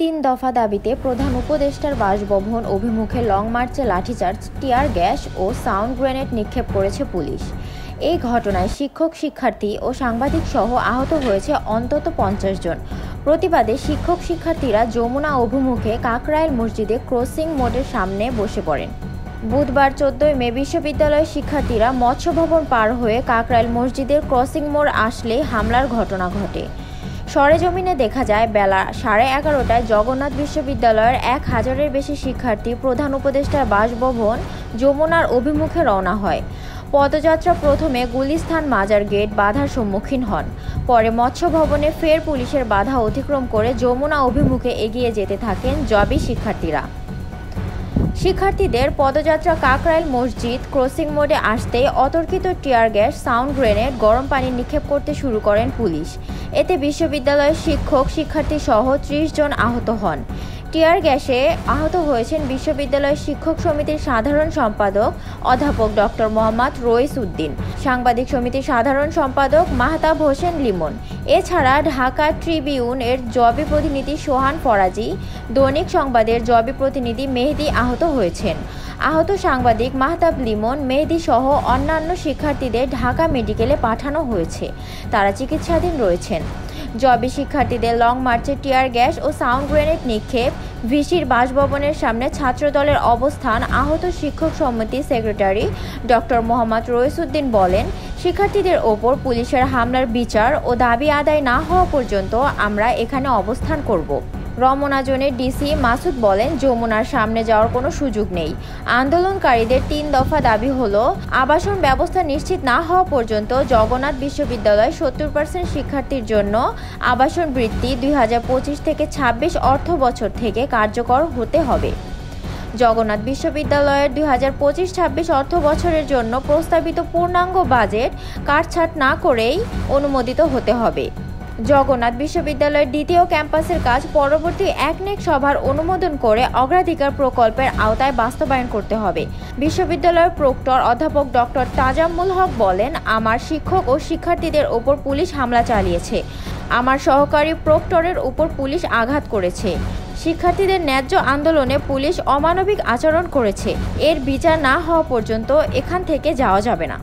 তিন দফা দাবিতে প্রধান উপদেষ্টার বাসভবন অভিমুখে লং মার্চে লাঠিচার্জ, টিয়ার গ্যাস ও সাউন্ড গ্রেনেড নিক্ষেপ করেছে পুলিশ। এই ঘটনায় শিক্ষক, শিক্ষার্থী ও সাংবাদিক সহ আহত হয়েছে অন্তত 50 জন। প্রতিবাদে শিক্ষক শিক্ষার্থীরা যমুনা অভিমুখে কাকরাইল মসজিদে ক্রসিং মোড়ের সামনে বসে পড়েন। বুধবার 14 মে বিশ্ববিদ্যালয়ের শিক্ষার্থীরা মৎস্য ভবন পার হয়ে কাকরাইল মসজিদের ক্রসিং মোড় আসলে হামলার ঘটনা ঘটে। সরেজমিনে দেখা যায় বেলা 11:30টায় জগন্নাথ বিশ্ববিদ্যালয়ের 1000-এর বেশি শিক্ষার্থী প্রধান উপদেষ্টার বাসভবন যমুনার অভিমুখে রওনা হয়। পদযাত্রা প্রথমে গুলিস্তান মাজার গেট বাধার সম্মুখীন হন। পরে মৎস্য ভবনে ফের পুলিশের বাধা অতিক্রম করে যমুনা অভিমুখে এগিয়ে যেতে থাকেন জবি শিক্ষার্থীরা। শিক্ষার্থীদের পদযাত্রা কাকরাইল মসজিদ ক্রসিং মোড়ে আসতেই অতর্কিত টিয়ার গ্যাস, সাউন্ড গ্রেনেড, গরম পানি নিক্ষেপ করতে শুরু করেন পুলিশ। এতে বিশ্ববিদ্যালয়ের শিক্ষক, শিক্ষার্থী সহ 30 জন আহত হন। টিয়ার গ্যাসে আহত হয়েছেন বিশ্ববিদ্যালয়ের শিক্ষক সমিতির সাধারণ সম্পাদক অধ্যাপক ডক্টর মোহাম্মদ রইস উদ্দিন, সাংবাদিক সমিতির সাধারণ সম্পাদক মাহতাব হোসেন লিমন। এছাড়া ঢাকা ট্রিবিউন এর জবি প্রতিনিধি সোহান ফরাজি, দৈনিক সংবাদের জবি প্রতিনিধি মেহেদি আহত হয়েছেন। আহত সাংবাদিক মাহতাব লিমন, মেহেদি সহ অন্যান্য শিক্ষার্থীদের ঢাকা মেডিকেলে পাঠানো হয়েছে। তারা চিকিৎসাধীন রয়েছেন। জবি শিক্ষার্থীদের লং মার্চে টিয়ার গ্যাস ও সাউন্ড গ্রেনেড নিক্ষেপ, ভিসির বাসভবনের সামনে ছাত্রদলের অবস্থান। আহত শিক্ষক সমিতির সেক্রেটারি ডক্টর মোহাম্মদ রইস উদ্দিন বলেন, শিক্ষার্থীদের ওপর পুলিশের হামলার বিচার ও দাবি আদায় না হওয়া পর্যন্ত আমরা এখানে অবস্থান করব। রমনা জোনের ডিসি মাসুদ বলেন, যমুনার সামনে যাওয়ার কোনো সুযোগ নেই। আন্দোলনকারীদের 3 দফা দাবি হলো, আবাসন ব্যবস্থা নিশ্চিত না হওয়া পর্যন্ত জগন্নাথ বিশ্ববিদ্যালয় 70% শিক্ষার্থীর জন্য আবাসন বৃত্তি 2025 থেকে 26 অর্থ বছর থেকে কার্যকর হতে হবে। জগন্নাথ বিশ্ববিদ্যালয়ের 2025-26 অর্থ বছরের জন্য প্রস্তাবিত পূর্ণাঙ্গ বাজেট কাটছাঁট না করেই অনুমোদিত হতে হবে। জগন্নাথ বিশ্ববিদ্যালয়ের দ্বিতীয় ক্যাম্পাসের কাজ পরবর্তী একনেক সভার অনুমোদন করে অগ্রাধিকার প্রকল্পের আওতায় বাস্তবায়ন করতে হবে। বিশ্ববিদ্যালয়ের প্রক্টর অধ্যাপক ডক্টর তাজাম্মুল হক বলেন, আমার শিক্ষক ও শিক্ষার্থীদের ওপর পুলিশ হামলা চালিয়েছে। আমার সহকারী প্রক্টরের উপর পুলিশ আঘাত করেছে। শিক্ষার্থীদের ন্যায্য আন্দোলনে পুলিশ অমানবিক আচরণ করেছে। এর বিচার না হওয়া পর্যন্ত এখান থেকে যাওয়া যাবে না।